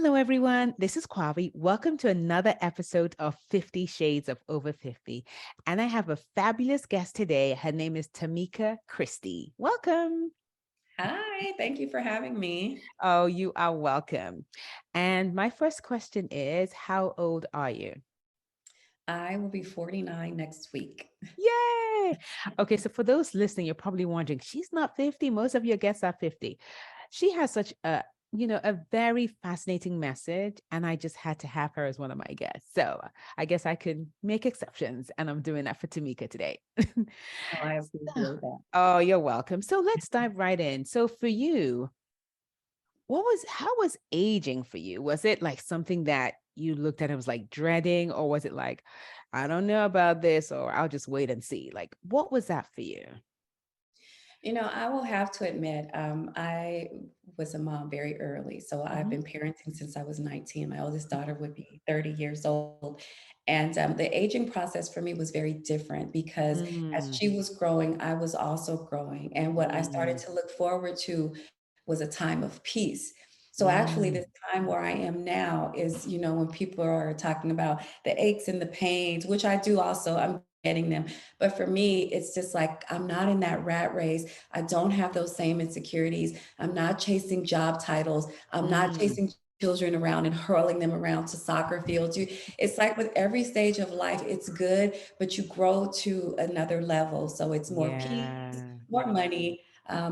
Hello, everyone. This is Kwabi. Welcome to another episode of 50 Shades of Over 50. And I have a fabulous guest today. Her name is Tamika Christy. Welcome. Hi, thank you for having me. Oh, you are welcome. And my first question is, how old are you? I will be 49 next week. Yay. Okay, so for those listening, you're probably wondering, she's not 50. Most of your guests are 50. She has such a very fascinating message, and I just had to have her as one of my guests. So I guess I could make exceptions, and I'm doing that for Tamika today. Oh, I appreciate that. Oh, you're welcome. So let's dive right in. So for you, how was aging for you? Was it like something that you looked at and was like dreading, or was it like, I don't know about this, or I'll just wait and see? Like, what was that for you? I will have to admit, I was a mom very early. So I've Mhm. been parenting since I was 19. My oldest daughter would be 30 years old. And the aging process for me was very different because as Mm, she was growing, I was also growing. And what I started mm, to look forward to was a time of peace. So actually, mm. this time where I am now is, when people are talking about the aches and the pains, which I do also, I'm getting them. But for me, it's just like I'm not in that rat race. I don't have those same insecurities. I'm not chasing job titles. I'm not Mm, chasing children around and hurling them around to soccer fields. It's like with every stage of life, it's good, but you grow to another level. So it's more peace, yeah. more money,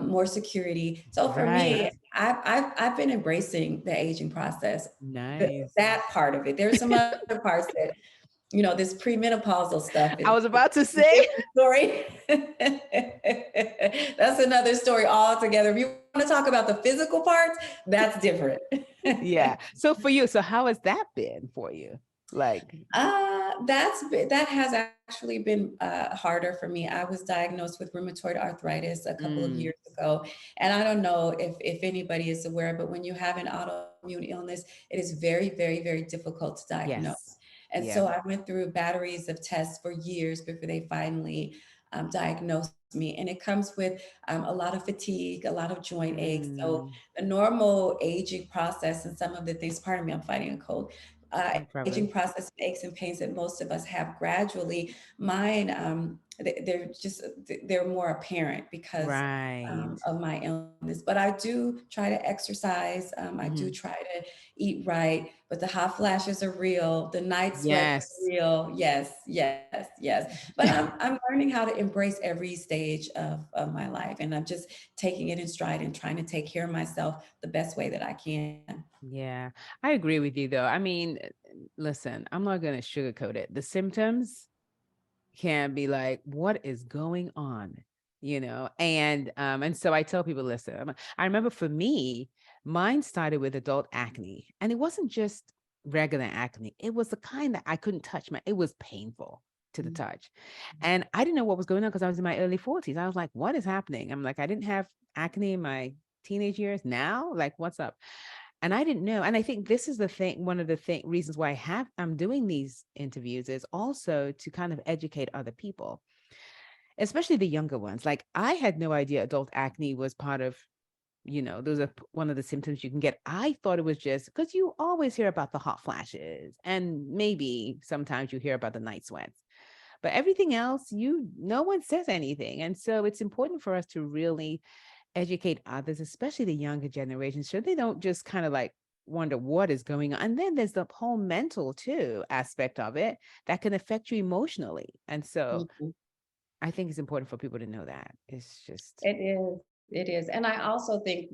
more security. So for Right. me, I've been embracing the aging process, Nice. that part of it. There's some other parts that this premenopausal stuff I is was about to a say, different story. That's another story altogether. If you want to talk about the physical parts, that's different. yeah. So for you, so how has that been for you? Like, That has actually been harder for me. I was diagnosed with rheumatoid arthritis a couple of mm, years ago, and I don't know if anybody is aware, but when you have an autoimmune illness, it is very, very, very difficult to diagnose. yes. And Yeah. so I went through batteries of tests for years before they finally diagnosed me. And it comes with a lot of fatigue, a lot of joint aches. So Mm, the normal aging process and some of the things, pardon me, I'm fighting a cold. no Aging problem. process aches and pains that most of us have gradually. Mine, they're more apparent because Right. of my illness. But I do try to exercise. I do Mhm. try to eat right. But the hot flashes are real. The night sweats are Yes. real. Yes, yes, yes. But I'm learning how to embrace every stage of my life, and I'm just taking it in stride and trying to take care of myself the best way that I can. Yeah. I agree with you though. I mean, listen, I'm not going to sugarcoat it. The symptoms can be like, what is going on? And so I tell people, listen, I remember for me, mine started with adult acne, and it wasn't just regular acne. It was the kind that I couldn't touch it was painful to the touch. And I didn't know what was going on because I was in my early 40s. I was like, what is happening? I'm like, I didn't have acne in my teenage years. Now, like, what's up? And I didn't know. And I think this is the thing, one of the reasons why I'm doing these interviews is also to kind of educate other people, especially the younger ones. Like, I had no idea adult acne was part of, those are one of the symptoms you can get. I thought it was just because you always hear about the hot flashes and maybe sometimes you hear about the night sweats. But everything else, no one says anything. And so it's important for us to really educate others, especially the younger generation, so they don't just kind of like wonder what is going on. And then there's the whole mental too aspect of it that can affect you emotionally. And so Mhm. I think it's important for people to know that. It's just, It is. It is. And I also think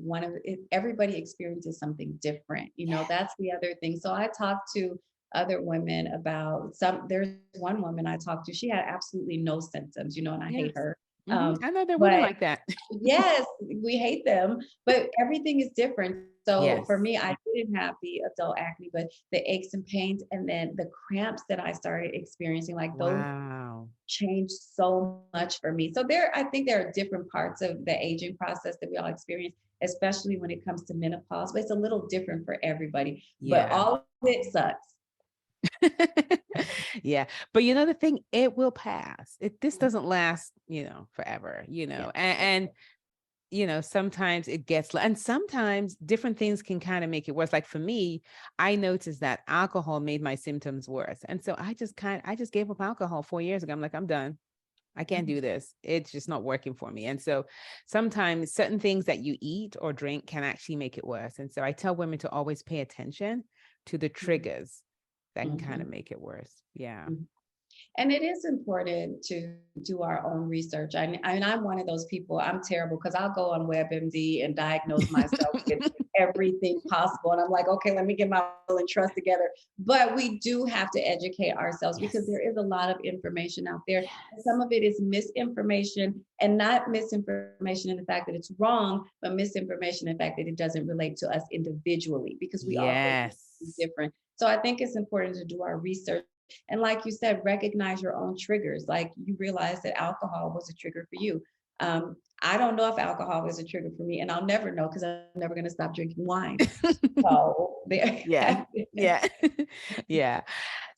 everybody experiences something different. yeah. That's the other thing. So I talked to other women about there's one woman I talked to, she had absolutely no symptoms, and I hate Yes. her. I know there are women But like that. yes, we hate them, but everything is different. So for Yes. me, I didn't have the adult acne, but the aches and pains and then the cramps that I started experiencing, like those Wow. changed so much for me. So I think there are different parts of the aging process that we all experience, especially when it comes to menopause, but it's a little different for everybody. But Yeah. all of it sucks. Yeah. But the thing, it will pass. This doesn't last, forever, Yeah. and sometimes it gets, and sometimes different things can kind of make it worse. Like for me, I noticed that alcohol made my symptoms worse. And so I just gave up alcohol 4 years ago. I'm like, I'm done. I can't Mhm, do this. It's just not working for me. And so sometimes certain things that you eat or drink can actually make it worse. And so I tell women to always pay attention to the mhm, triggers that can kind mhm, of make it worse. Yeah. mhm. And it is important to do our own research. I mean, I'm one of those people. I'm terrible because I'll go on WebMD and diagnose myself with everything possible. And I'm like, okay, let me get my will and trust together. But we do have to educate ourselves because Yes. there is a lot of information out there. And Yes. some of it is misinformation, and not misinformation in the fact that it's wrong, but misinformation in the fact that it doesn't relate to us individually because we all go through things Yes. different. So I think it's important to do our research and like you said, recognize your own triggers. Like you realize that alcohol was a trigger for you. I don't know if alcohol was a trigger for me, and I'll never know because I'm never going to stop drinking wine. So there. Yeah. Yeah. Yeah.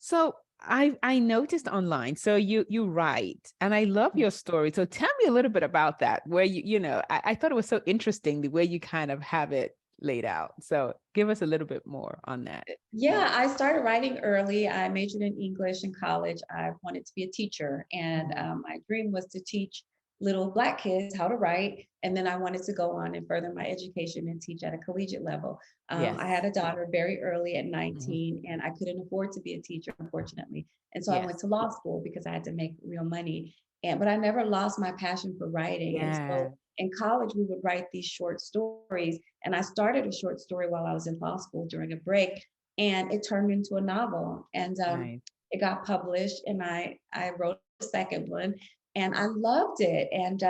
So I noticed online. So you write, and I love your story. So tell me a little bit about that. Where I thought it was so interesting the way you kind of have it laid out. So give us a little bit more on that. Yeah, I started writing early. I majored in English in college. I wanted to be a teacher, and Mhm. my dream was to teach little Black kids how to write. And then I wanted to go on and further my education and teach at a collegiate level. I had Yes. a daughter very early at Mhm. 19, and I couldn't afford to be a teacher, unfortunately. And so I went Yes. to law school because I had to make real money. But I never lost my passion for writing. And so Yeah. in college, we would write these short stories. And I started a short story while I was in law school during a break, and it turned into a novel, and Nice. it got published, and I wrote the second one, and I loved it. And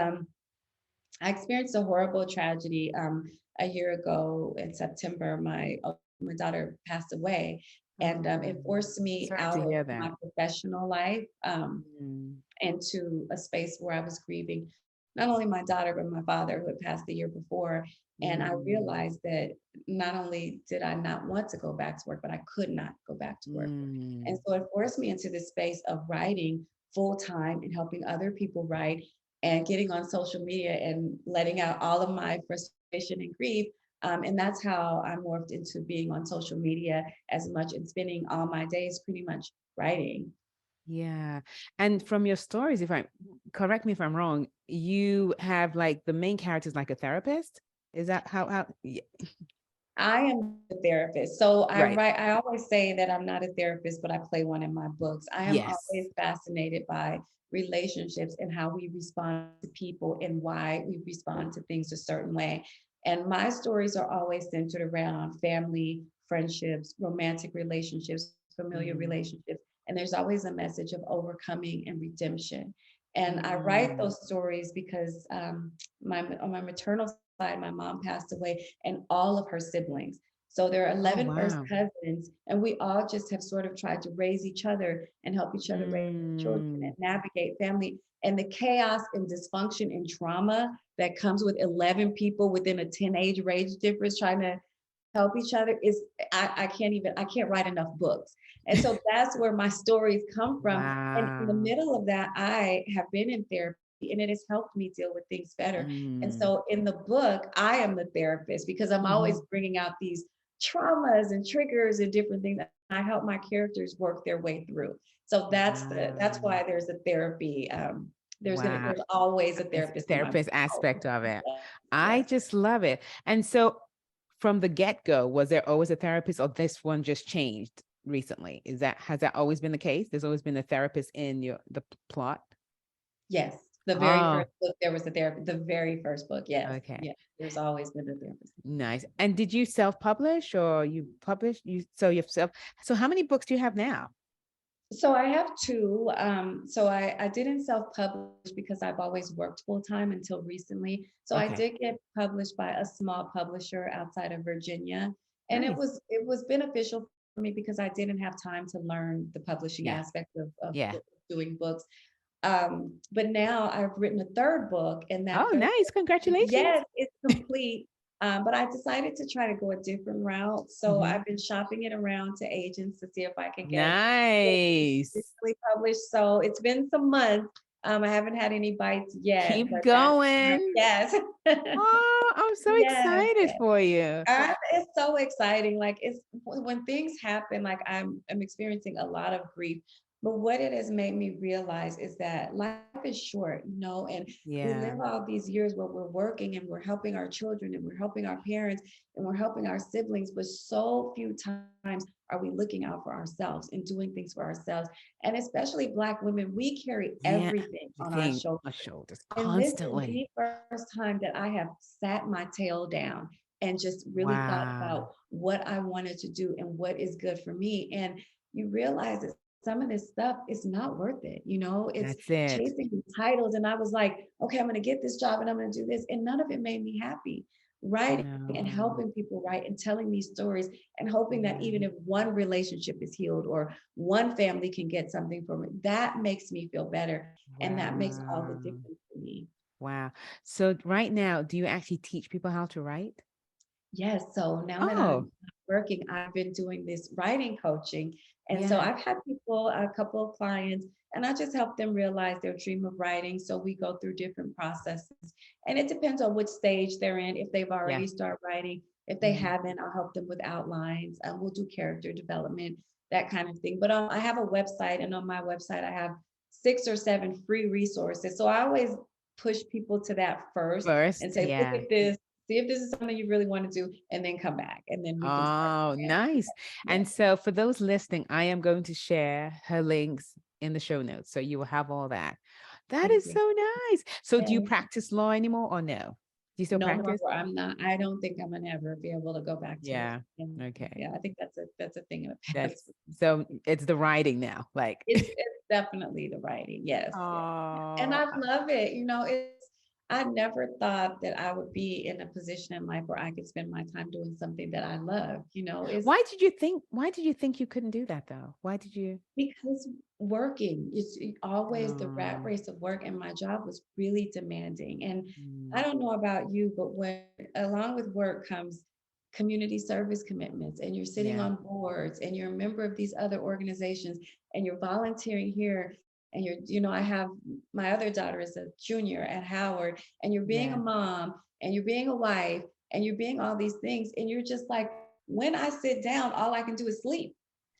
I experienced a horrible tragedy a year ago in September. My daughter passed away, and it Mm. forced me Sorry to out of hear my that. professional life. Mm. Into a space where I was grieving not only my daughter, but my father who had passed the year before. And I Mm. realized that not only did I not want to go back to work, but I could not go back to work. And Mm. so it forced me into this space of writing full time and helping other people write and getting on social media and letting out all of my frustration and grief. And that's how I morphed into being on social media as much and spending all my days pretty much writing. Yeah. And from your stories, if I correct me if I'm wrong, you have like the main character is like a therapist. Is that how yeah. I am a therapist. So Right. I always say that I'm not a therapist, but I play one in my books. I am Yes. always fascinated by relationships and how we respond to people and why we respond to things a certain way. And my stories are always centered around family, friendships, romantic relationships, familiar Mm. relationships. And there's always a message of overcoming and redemption. And I write Mm. those stories because on my maternal side, my mom passed away, and all of her siblings. So there are Oh 11 first wow. cousins, and we all just have sort of tried to raise each other and help each other raise children and Mm. navigate family. And the chaos and dysfunction and trauma that comes with 11 people within a 10 age range difference trying to help each other is I can't write enough books. And so that's where my stories come from. And in the Wow. middle of that, I have been in therapy and it has helped me deal with things better. And Mm. so in the book, I am the therapist because I'm always Mhm. bringing out these traumas and triggers and different things. I help my characters work their way through. So that's Wow. why there's a therapy. Wow. There's always a It's therapist in my therapist book. aspect of it. I Yes. just love it. And so from the get-go, was there always a therapist or this one just changed recently? Has that always been the case? There's always been a therapist in the plot? Yes, the very Oh, first book, there was a therapist. The very first book, yes, okay. yes, there's always been a therapist. Nice. And did you self-publish or you publish so yourself? So how many books do you have now? So I have 2, so I didn't self-publish because I've always worked full-time until recently. So I Okay. did get published by a small publisher outside of Virginia, and Nice. it was beneficial for me because I didn't have time to learn the publishing Yeah. aspect of Yeah. doing books. But now I've written a 3rd book, and that Oh, 3rd nice. Congratulations. yes, it's complete. But I decided to try to go a different route. So Mhm. I've been shopping it around to agents to see if I can get it Nice. digitally published. So it's been some months, I haven't had any bites yet, Keep but that's going. yes. Oh, I'm so Yes. excited for you. It's so exciting. Like it's when things happen, like I'm experiencing a lot of grief. But what it has made me realize is that life is short, and we Yeah, live all these years where we're working and we're helping our children and we're helping our parents and we're helping our siblings, but so few times are we looking out for ourselves and doing things for ourselves. And especially Black women, we carry yeah. everything on our Everything shoulders. on shoulders And this is constantly. the first time that I have sat my tail down and just really thought Wow. about what I wanted to do and what is good for me. And you realize that some of this stuff is not worth it. It's That's it. chasing these titles. And I was like, okay, I'm going to get this job and I'm going to do this. And none of it made me happy. Writing and No. helping people write and telling these stories and hoping that even Yeah. if one relationship is healed or one family can get something from it, that makes me feel better. And that makes all the Wow. difference to me. Wow. So right now, do you actually teach people how to write? Yes, so now that Oh, I'm working, I've been doing this writing coaching. And so yeah. I've had people, a couple of clients, and I just help them realize their dream of writing. So we go through different processes. And it depends on which stage they're in. If they've Yeah. already started writing, if they Mhm. haven't, I'll help them with outlines. We'll do character development, that kind of thing. But I have a website, and on my website, I have 6 or 7 free resources. So I always push people to that first and First, say, look yeah. at this, see if this is something you really want to do, and then come back, and then we can start Oh, from there. nice. Yeah, And so for those listening, I am going to share her links in the show notes. So you will have all that. That thank is you. so nice. So do you Thank you. practice law anymore or no? Do you still No practice? more. I'm not. I don't think I'm gonna ever be able to go back to it. Yeah. And Okay. yeah, I think that's a thing in the That's past. so it's the writing now. Like, It's definitely the writing. Yes, yes. And oh, I love it. I never thought that I would be in a position in life where I could spend my time doing something that I love. It's why did you think you couldn't do that though? Why did you? because working, it's always the rat Um, race of work, and my job was really demanding. And I mm, don't know about you, but when along with work comes community service commitments, and you're sitting yeah, on boards, and you're a member of these other organizations, and you're volunteering here, and I have my other daughter is a junior at Howard, and you're being a yeah, mom, and you're being a wife, and you're being all these things, and you're just like, when I sit down, all I can do is sleep.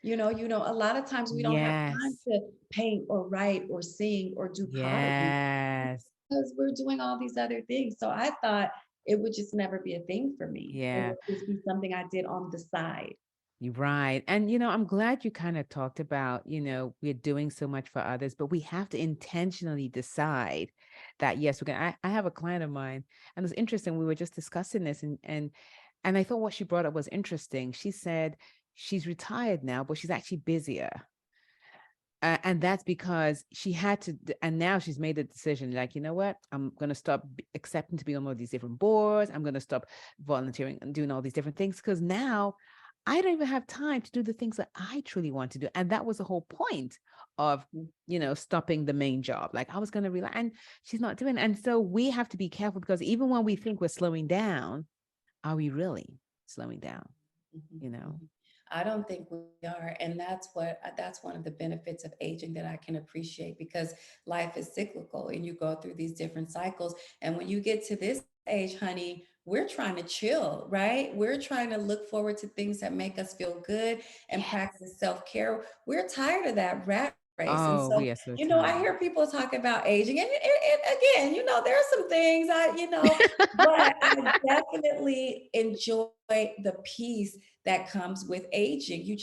A lot of times we don't have time yes, to paint or write or sing or do pottery yes, because we're doing all these other things. So I thought it would just never be a thing for me. It yeah. would just be something I did on the side. You're right. And, I'm glad you kind of talked about, we're doing so much for others, but we have to intentionally decide that, yes, we're going to. I have a client of mine, and it's interesting. We were just discussing this, and I thought what she brought up was interesting. She said she's retired now, but she's actually busier. And that's because she had to, and now she's made a decision like, you know what? I'm going to stop accepting to be on all these different boards. I'm going to stop volunteering and doing all these different things because now I don't even have time to do the things that I truly want to do. And that was the whole point of, stopping the main job. Like I was going to relax, and she's not doing it. And so we have to be careful because even when we think we're slowing down, are we really slowing down? Mhm, You know? mhm. I don't think we are. And that's one of the benefits of aging that I can appreciate because life is cyclical and you go through these different cycles. And when you get to this age, honey, we're trying to chill, right? We're trying to look forward to things that make us feel good and Yes. practice self-care. We're tired of that rat race. And Oh, so, we are so I tired. hear people talk about aging. And again, there are some things but I definitely enjoy the peace that comes with aging. Do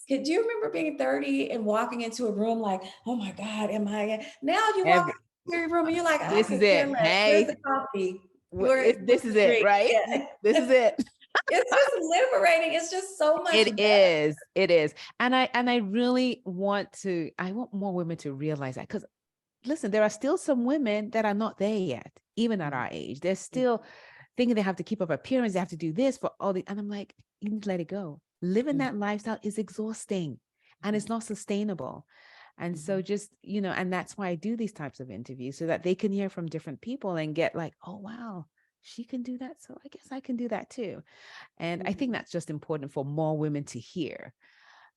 you remember being 30 and walking into a room like, oh my God, am I? Now you walk Every into your room and you're like, I This is could care it. less. Where's the Hey, coffee? What's this is the it, drink? right? Yeah. This is it. It's just liberating. It's just so much It better. is. It is. And I really I want more women to realize that because listen, there are still some women that are not there yet, even at our age. They're still thinking they have to keep up appearance, they have to do this for all the, and I'm like, you need to let it go. Living Mhm, that lifestyle is exhausting and mhm, it's not sustainable. And so mhm, just, and that's why I do these types of interviews so that they can hear from different people and get like, oh wow, she can do that. So I guess I can do that too. And I think mhm. that's just important for more women to hear.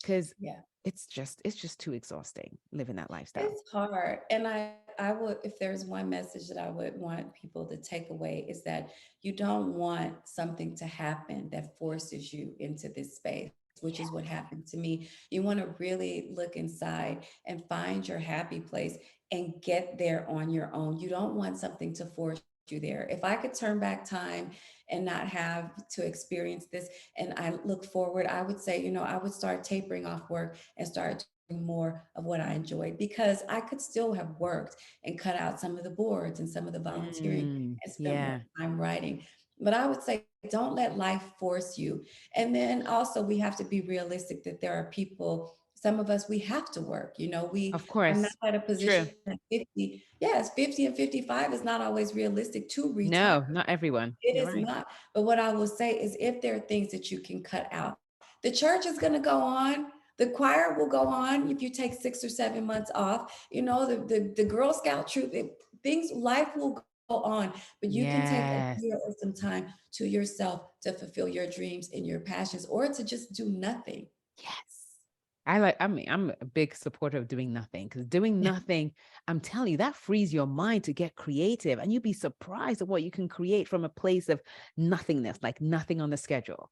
because Yeah. it's just too exhausting living that lifestyle. It's hard. And I would, if there's one message that I would want people to take away, is that you don't want something to happen that forces you into this space, which is what happened to me. You want to really look inside and find your happy place and get there on your own. You don't want something to force you there. If I could turn back time and not have to experience this and I look forward, I would say, I would start tapering off work and start doing more of what I enjoyed, because I could still have worked and cut out some of the boards and some of the volunteering and spent more Yeah, time writing. But I would say, don't let life force you. And then also, we have to be realistic that there are people, some of us, we have to work. We of are not course. at a True. position at 50. Yes, 50 and 55 is not always realistic to retire. No, not everyone. It You're is right. not. But what I will say is, if there are things that you can cut out, the church is going to go on. The choir will go on if you take 6 or 7 months off. The Girl Scout troop, things, life will go on, but you can take a year or Yes. some time to yourself to fulfill your dreams and your passions, or to just do nothing. Yes. I'm a big supporter of doing nothing, because doing nothing, I'm telling you, that frees your mind to get creative, and you'd be surprised at what you can create from a place of nothingness, like nothing on the schedule.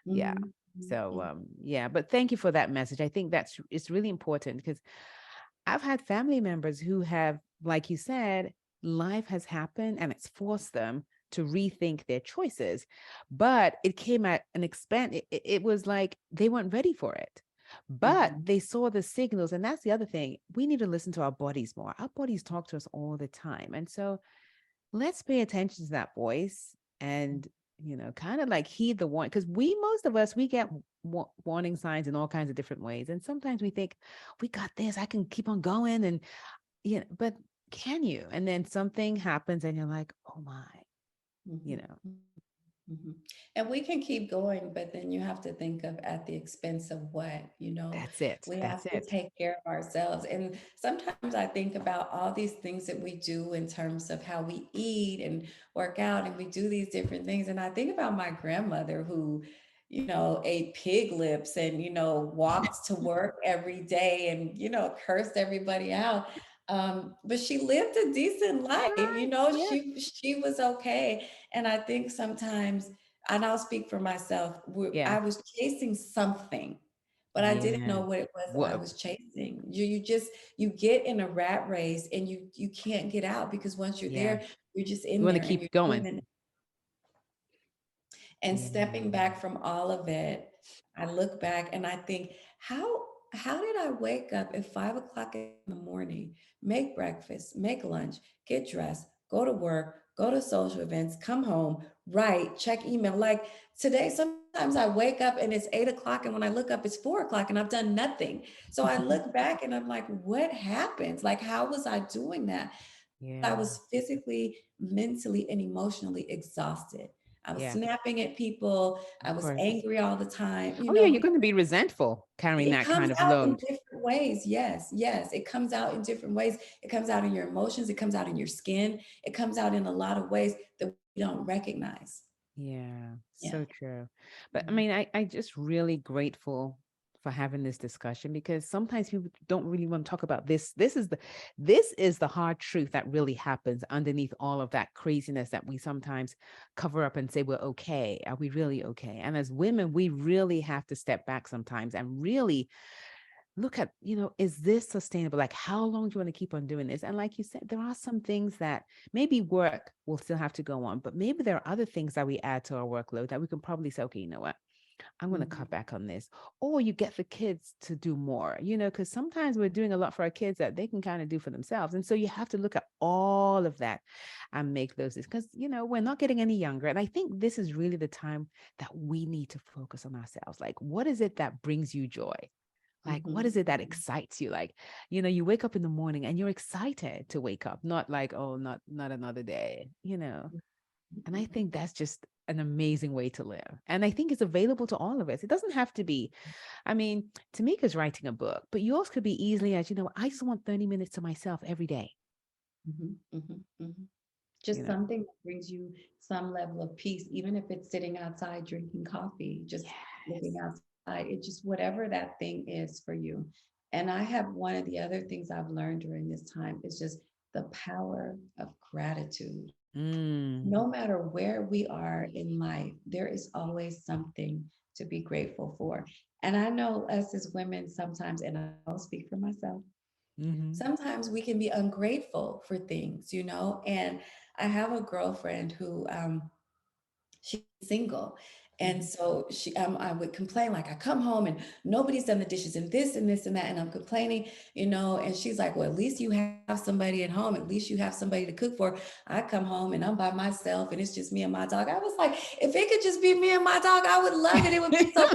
Yeah. Mhm, So mhm, yeah, but thank you for that message. I think it's really important, because I've had family members who have, like you said, life has happened and it's forced them to rethink their choices. But it came at an expense. It was like they weren't ready for it. But mhm, they saw the signals. And that's the other thing. We need to listen to our bodies more. Our bodies talk to us all the time. And so let's pay attention to that voice and, kind of like heed the warning. Because most of us, we get warning signs in all kinds of different ways. And sometimes we think, we got this, I can keep on going. And, but can you? And then something happens and you're like, oh my, you mhm, know, mhm. And we can keep going, but then you have to think of, at the expense of what, that's it. we have That's to it. take care of ourselves. And sometimes I think about all these things that we do in terms of how we eat and work out, and we do these different things. And I think about my grandmother who, ate pig lips and, walked to work every day and, cursed everybody out. But she lived a decent life, Right. Yeah. she was okay. And I think sometimes, and I'll speak for myself, Yeah. I was chasing something, but I didn't know Yeah. what it was that I What? was chasing. You get in a rat race and you can't get out, because once you're Yeah. there, you're just You in want to there and you're keep going. doing. And stepping Yeah. back from all of it, I look back and I think, how did I wake up at 5 o'clock in the morning, make breakfast, make lunch, get dressed, go to work, go to social events, come home, write, check email? Like today, sometimes I wake up and it's 8 o'clock, and when I look up, it's 4 o'clock and I've done nothing. So I look back and I'm like, what happened? Like, how was I doing that? I Yeah. was physically, mentally, and emotionally exhausted. I was Yeah. snapping at people. I Of was course. angry all the time, Oh yeah, you're because going to be resentful carrying it that comes kind of out in load. different ways. Yes, yes. It comes out in different ways. It comes out in your emotions. It comes out in your skin. It comes out in a lot of ways that we don't recognize. Yeah, Yeah. so true. But I Mhm. mean, I just really grateful for having this discussion, because sometimes people don't really want to talk about this. This is the hard truth that really happens underneath all of that craziness that we sometimes cover up and say we're okay. Are we really okay? And as women, we really have to step back sometimes and really look at, is this sustainable? Like, how long do you want to keep on doing this? And like you said, there are some things that maybe work will still have to go on, but maybe there are other things that we add to our workload that we can probably say, okay, you know what? I'm going to Mhm. cut back on this. Or you get the kids to do more, because sometimes we're doing a lot for our kids that they can kind of do for themselves. And so you have to look at all of that and make those, because, we're not getting any younger. And I think this is really the time that we need to focus on ourselves. Like, what is it that brings you joy? Like, what Mhm. is it that excites you? Like, you wake up in the morning and you're excited to wake up, not like, oh, not another day. And I Mhm. think that's just an amazing way to live. And I think it's available to all of us. It doesn't have to be, I mean, Tamika's writing a book, but yours could be easily as, I just want 30 minutes to myself every day, Mhm. Mhm. Mhm. you Just know. something that brings you some level of peace, even if it's sitting outside drinking coffee, just looking Yes. outside It just whatever that thing is for you. And I have one of the other things I've learned during this time is just the power of gratitude. Mm. No matter where we are in life, there is always something to be grateful for. And I know us as women sometimes, and I'll speak for myself, Mm-hmm. sometimes we can be ungrateful for things, you know. And I have a girlfriend who she's single. And Mm-hmm. so I would complain, like I come home and nobody's done the dishes and this and this and that. And I'm complaining, you know, and she's like, well, at least you have somebody at home. At least you have somebody to cook for. I come home and I'm by myself and it's just me and my dog. I was like, if it could just be me and my dog, I would love it. It would be so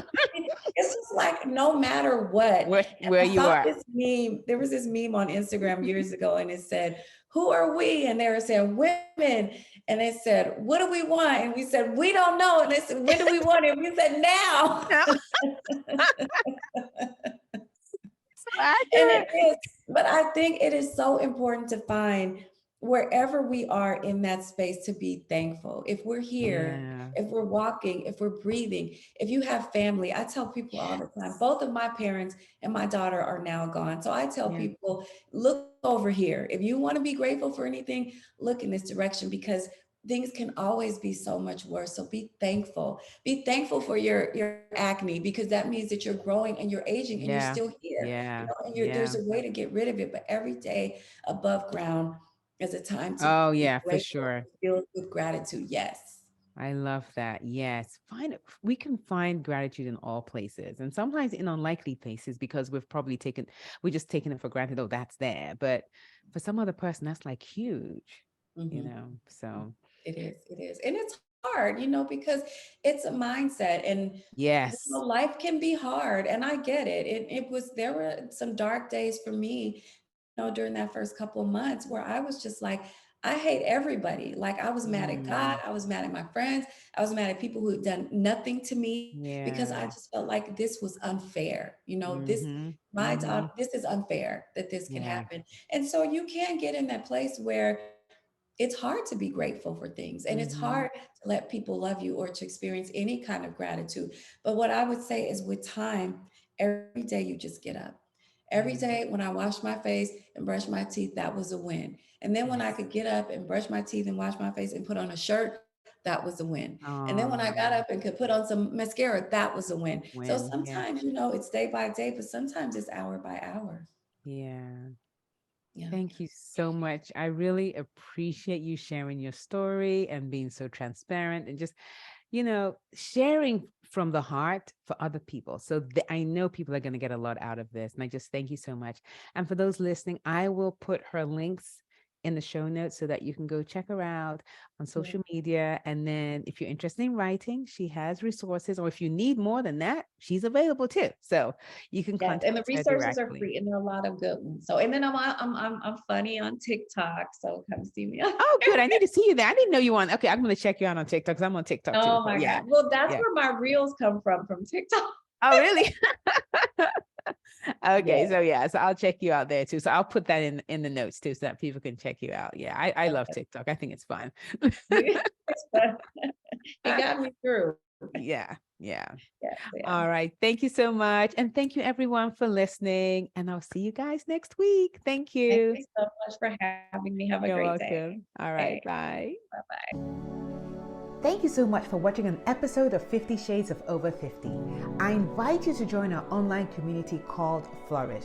it's just like no matter what. And Where I you saw are. this meme. There was this meme on Instagram years ago, and it said, "Who are we?" And they were saying, "Women." And they said, "What do we want?" And we said, "We don't know." And they said, "When do we want it?" And we said, "Now." No, so And accurate. it is, but I think it is so important to find wherever we are in that space to be thankful. If we're here, Yeah. if we're walking, if we're breathing, if you have family, I tell people all the time, both of my parents and my daughter are now gone. So I tell Yeah. people, look over here. If you want to be grateful for anything, look in this direction because things can always be so much worse. So be thankful. Be thankful for your acne because that means that you're growing and you're aging and you're Yeah. still here, you Yeah. know, and there's Yeah. a way to get rid of it, but every day above ground is a time to Oh be yeah, for grateful, sure. filled with gratitude. Yes. I love that. Yes. We can find gratitude in all places and sometimes in unlikely places because we're just taking it for granted. Oh, that's there. But for some other person, that's like huge, you Mhm. know? So, It is. It is. And it's hard, you know, because it's a mindset and yes. life can be hard and I get it. There were some dark days for me, you know, during that first couple of months where I was just like, I hate everybody. Like I was mad at God, Mm, I was mad at my friends, I was mad at people who had done nothing to me because I yeah. just felt like this was unfair. You know, Mm-hmm. my Mm-hmm. daughter, this is unfair that this could Yeah. happen. And so you can get in that place where it's hard to be grateful for things and it's Mm-hmm. hard to let people love you or to experience any kind of gratitude. But what I would say is with time, every day you just get up. Every Yeah. day when I washed my face and brushed my teeth, that was a win. And then when I Yes. could get up and brush my teeth and wash my face and put on a shirt, that was a win. And then when I got Oh, up and could put on some mascara, that was a win. So when, yeah. sometimes, you know, it's day by day, but sometimes it's hour by hour. Yeah. Yeah. Thank you so much. I really appreciate you sharing your story and being so transparent and just, sharing from the heart for other people. So I know people are going to get a lot out of this. And I just thank you so much. And for those listening, I will put her links in the show notes so that you can go check her out on Yeah. social media. And then if you're interested in writing, she has resources, or if you need more than that, she's available too. So you can Yes, and the contact her resources are directly. free, and there are a lot of good ones. So, and then I'm funny on TikTok, so come see me on Oh, there. good. I need to see you there. I didn't know you on. Okay, I'm going to check you out on TikTok because I'm on TikTok too. Oh So my yeah, God. Well, that's yeah. where my reels come from TikTok. Oh, really? Okay, Yes. so yeah, so I'll check you out there too. So I'll put that in the notes too, so that people can check you out. Yeah, I love Okay. TikTok. I think it's fun. It's fun. He got me through. Yeah, yeah. Yes, yeah. All right. Thank you so much, and thank you everyone for listening. And I'll see you guys next week. Thank Thank you. you so much for having me. Have a You're great day. welcome. All right. Okay. Bye. Bye-bye. Thank you so much for watching an episode of 50 Shades of Over 50. I invite you to join our online community called Flourish,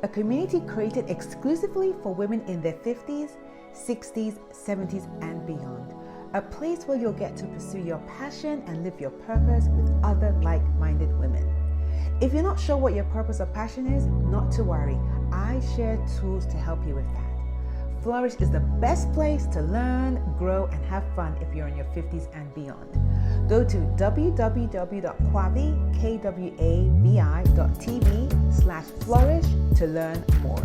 a community created exclusively for women in their 50s, 60s, 70s, and beyond. A place where you'll get to pursue your passion and live your purpose with other like-minded women. If you're not sure what your purpose or passion is, not to worry. I share tools to help you with that. Flourish is the best place to learn, grow, and have fun if you're in your 50s and beyond. Go to www.kwavi.tv/flourish to learn more.